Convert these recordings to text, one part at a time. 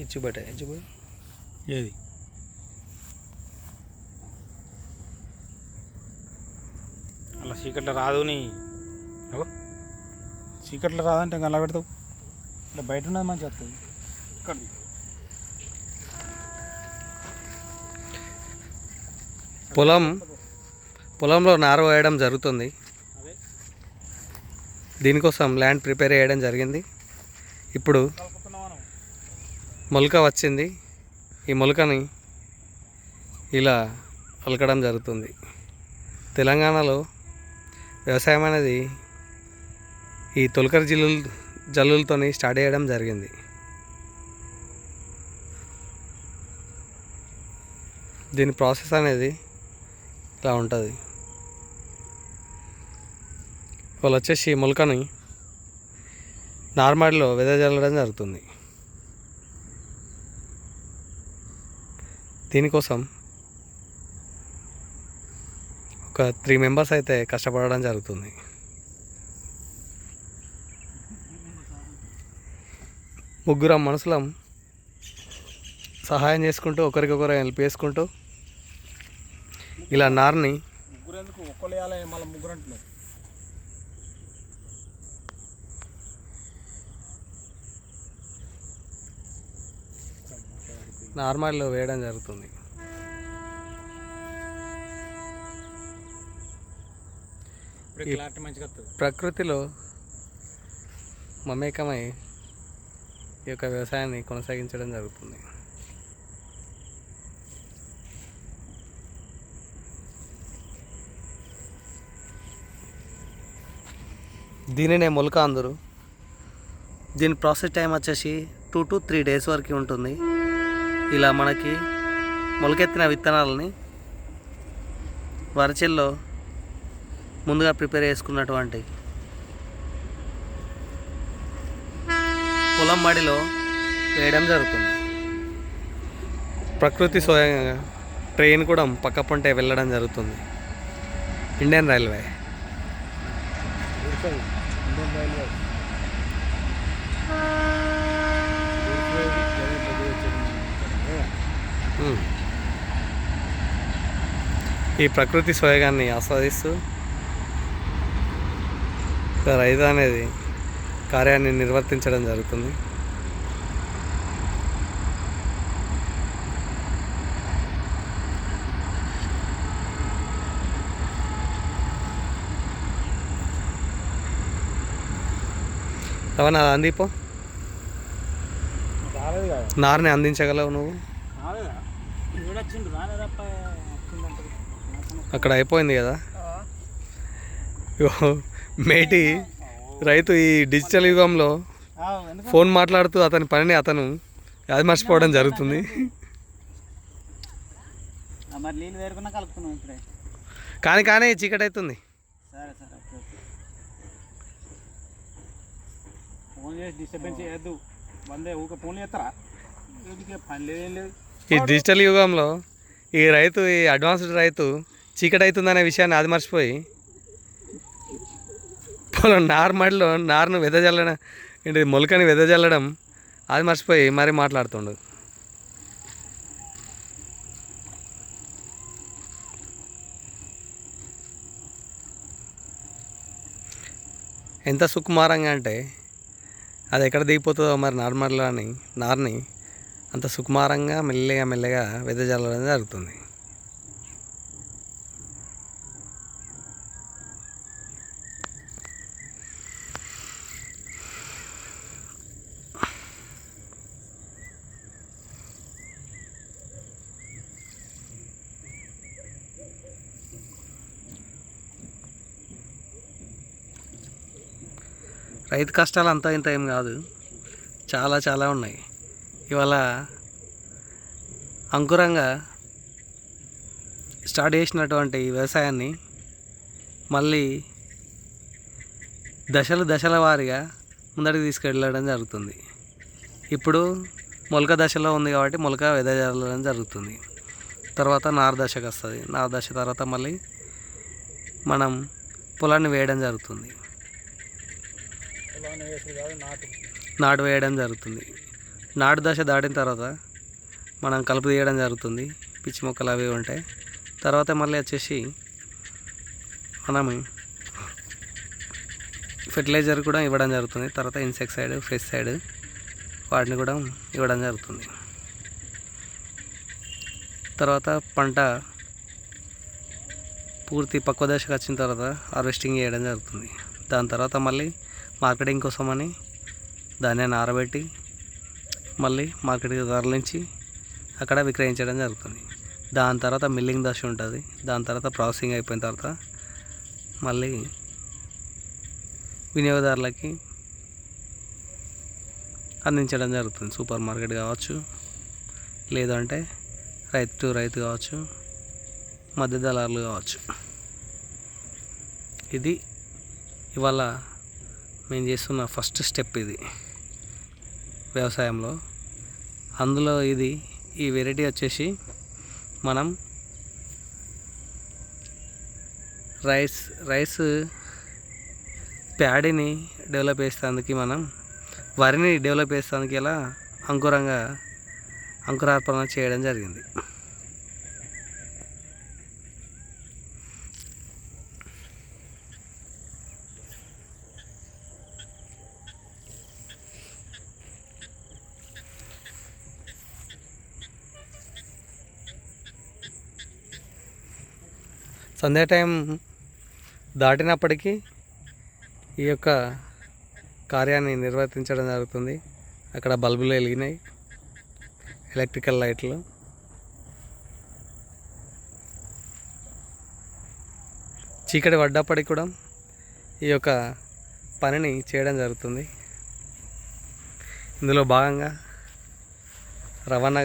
ఇచ్చిపోయి ఏది అలా చీకట్లో రాదు నీ చీకట్లో రాదంటే ఇంకా అలా పెడతావు ఇలా బయట ఉన్నది మంచి వస్తుంది ఇక్కడ పొలంలో నారు వేయడం జరుగుతుంది. దీనికోసం ల్యాండ్ ప్రిపేర్ చేయడం జరిగింది. ఇప్పుడు మొలక వచ్చింది. ఈ మొలకని ఇలా అలకడం జరుగుతుంది. తెలంగాణలో వ్యవసాయం అనేది ఈ తొలకరి జల్లులతో స్టార్ట్ చేయడం జరిగింది. దీని ప్రాసెస్ అనేది ఇలా ఉంటుంది. వాళ్ళు వచ్చేసి మొలకని నార్మల్లో వెదజల్లడం జరుగుతుంది. దీనికోసం ఒక 3 మెంబర్స్ అయితే కష్టపడడం జరుగుతుంది. ముగ్గురం మనుషులం సహాయం చేసుకుంటూ ఒకరికొకరు హెల్ప్ చేసుకుంటూ ఇలా నార్ని నార్మల్లో వేయడం జరుగుతుంది. ప్రకృతిలో మమేకమై ఈ యొక్క వ్యవసాయాన్ని కొనసాగించడం జరుగుతుంది. దీనినే మొలక అందరు. దీని ప్రాసెస్ టైం వచ్చేసి 2 to 3 days వరకు ఉంటుంది. ఇలా మనకి మొలకెత్తిన విత్తనాలని వరచెల్లో ముందుగా ప్రిపేర్ చేసుకున్నటువంటి పొలం మడిలో వేయడం జరుగుతుంది. ప్రకృతి స్వయంగా ట్రైన్ కూడా పక్క పొంటే వెళ్ళడం జరుగుతుంది. ఇండియన్ రైల్వే ఈ ప్రకృతి స్వయంగాన్ని ఆస్వాదిస్తూ రైతు అనేది కార్యాన్ని నిర్వర్తించడం జరుగుతుంది. రవణ అందిపో, నారుని అందించగలవు నువ్వు. అక్కడ అయిపోయింది కదా మేటి. రైతు ఈ డిజిటల్ యుగంలో ఫోన్ మాట్లాడుతూ అతని పనిని అతను అది మర్చిపోవడం జరుగుతుంది. కానీ చీకటి అవుతుంది. ఈ డిజిటల్ యుగంలో ఈ రైతు, ఈ అడ్వాన్స్డ్ రైతు చీకటి అవుతుందనే విషయాన్ని అది మర్చిపోయి పొలం నార్మల్లో నారును వెదజల్లడం ఏంటి మొలకని వెదజల్లడం అది మర్చిపోయి మరీ మాట్లాడుతుండు. ఎంత సుకుమారంగా అంటే అది ఎక్కడ దిగిపోతుందో మరి నార్మల్లో అని నారుని అంత సుకుమారంగా మెల్లగా వెదజల్లడం జరుగుతుంది. రైతు కష్టాలు అంతా ఇంత ఏం కాదు, చాలా ఉన్నాయి. ఇవాళ అంకురంగా స్టార్ట్ చేసినటువంటి వ్యవసాయాన్ని మళ్ళీ దశల వారీగా ముందడికి తీసుకెళ్ళడం జరుగుతుంది. ఇప్పుడు మొలక దశలో ఉంది కాబట్టి మొలక వెదజల్లడం జరుగుతుంది. తర్వాత నారు దశకు వస్తుంది. నారు దశ తర్వాత మళ్ళీ మనం పొలాన్ని వేయడం జరుగుతుంది. నాటు వేయడం జరుగుతుంది. నాటు దశ దాటిన తర్వాత మనం కలుపు తీయడం జరుగుతుంది. పిచ్చి మొక్కలు అవి ఉంటాయి. తర్వాత మళ్ళీ వచ్చేసి మనం ఫెర్టిలైజర్ కూడా ఇవ్వడం జరుగుతుంది. తర్వాత ఇన్సెక్సైడ్, పెస్టిసైడ్ వాటిని కూడా ఇవ్వడం జరుగుతుంది. తర్వాత పంట పూర్తి పక్వ దశకు వచ్చిన తర్వాత హార్వెస్టింగ్ చేయడం జరుగుతుంది. దాని తర్వాత మళ్ళీ మార్కెటింగ్ కోసమని ధాన్యాన్ని ఆరబెట్టి మళ్ళీ మార్కెట్కి తరలించి అక్కడ విక్రయించడం జరుగుతుంది. దాని తర్వాత మిల్లింగ్ దశ ఉంటుంది. దాని తర్వాత ప్రాసెసింగ్ అయిపోయిన తర్వాత మళ్ళీ వినియోగదారులకి అందించడం జరుగుతుంది. సూపర్ మార్కెట్ కావచ్చు, లేదంటే రైతు టు రైతు కావచ్చు, మధ్య దళారులు కావచ్చు. ఇది ఇవాళ మేము చేస్తున్న ఫస్ట్ స్టెప్ ఇది వ్యవసాయంలో. అందులో ఈ వెరైటీ వచ్చేసి మనం రైస్ ప్యాడీని డెవలప్ చేసేందుకు, మనం వరిని డెవలప్ చేసేందుకు ఇలా అంకురార్పణ చేయడం జరిగింది. సంధ్యా టైం దాటినప్పటికీ ఈ యొక్క కార్యాన్ని నిర్వర్తించడం జరుగుతుంది. అక్కడ బల్బులు వెలిగినాయి, ఎలక్ట్రికల్ లైట్లు. చీకటి పడ్డప్పటికి కూడా ఈ యొక్క పనిని చేయడం జరుగుతుంది. ఇందులో భాగంగా రవణ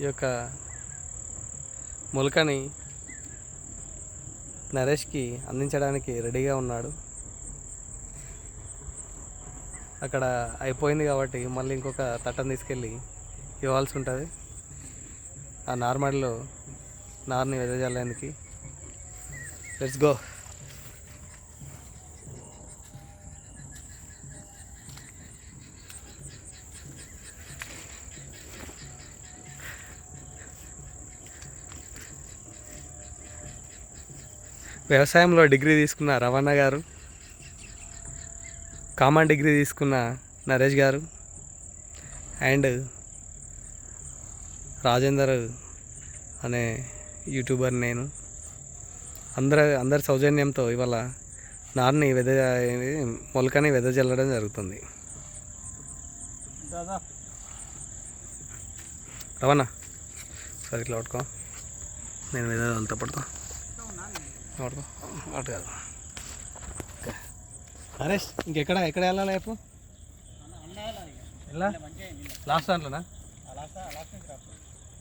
ఈ యొక్క మొలకని నరేష్కి అందించడానికి రెడీగా ఉన్నాడు. అక్కడ అయిపోయింది కాబట్టి మళ్ళీ ఇంకొక తట్టను తీసుకెళ్ళి ఇవ్వాల్సి ఉంటుంది. ఆ నార్మల్లో నార్ని వెదజల్లేందుకు. Let's go. వ్యవసాయంలో డిగ్రీ తీసుకున్న రవణ గారు, కామన్ డిగ్రీ తీసుకున్న నరేష్ గారు అండ్ రాజేందర్ అనే యూట్యూబర్ నేను అందరి సౌజన్యంతో ఇవాళ నార్ని మొలకని వెదజల్లడం జరుగుతుంది. రవణ సరే ఇట్లా పట్టుకో, నేను వెదజల్లుతా. పడుకో అటు కాదు. నరేష్ ఎక్కడ వెళ్ళాలి రేపు? ఎలా లాస్ట్ దాంట్లోనా?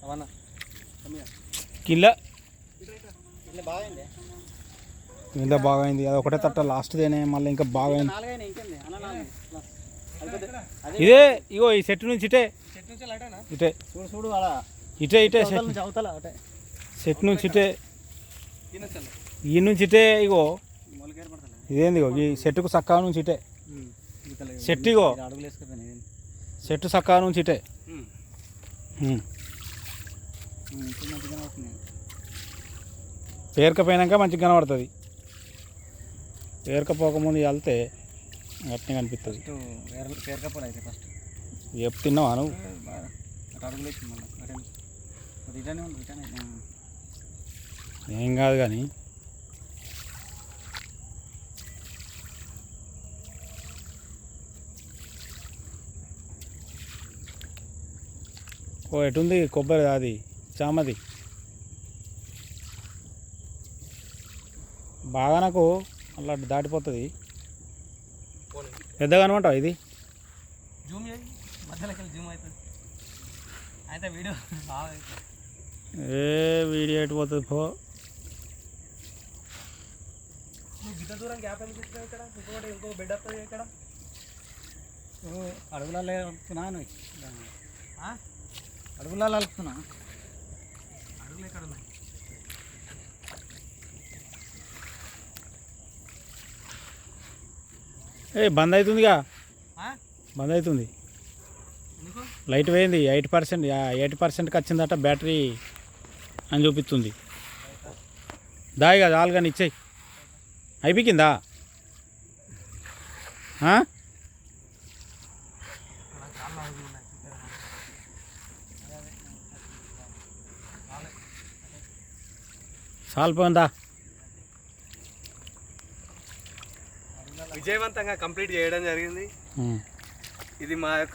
అవన్నా కింద బాగైంది. అది ఒకటే తట్ట లాస్ట్దేనే, మళ్ళీ ఇంకా బాగైంది. ఇదే ఇగో ఈ సెట్ నుంచి ఇటే చూడు ఇటే సెట్ నుంచి ఇటే, ఈ నుంచి ఇటే. ఇగో ఇదేంది ఈ చెట్టుకు సక్కా నుంచి ఇటే చెట్టు, ఇగో చెట్టు సక్కా నుంచి ఇటే. పేరకపోయినాక మంచిగా కనబడుతుంది. పేరకపోకముందు వెళ్తే గట్టిగా కనిపిస్తుంది. ఎప్పు తిన్నావా నువ్వు? ఏం కాదు కానీ ఎటుంది కొబ్బరి, అది చామది బాగా నాకు అలా దాటిపోతుంది. పెద్దగా అనమాటావు ఇది? ఏ వీడియో ఎటుపోతుంది పో. అడుగులలో వెళ్తున్నాను, అడుగులలో వెళ్తున్నా. అడుగులు ఎక్కడ ఉన్నాయి? ఏ బంద్ అవుతుందిగా, బంద్ అవుతుంది. లైట్ పోయింది 8%, 8%కి వచ్చిందట బ్యాటరీ అని చూపిస్తుంది. దాయిగా చాలు కానీ ఇచ్చేయి. అయిపోయిందా? సాల్పోయిందా? విజయవంతంగా కంప్లీట్ చేయడం జరిగింది. ఇది మా యొక్క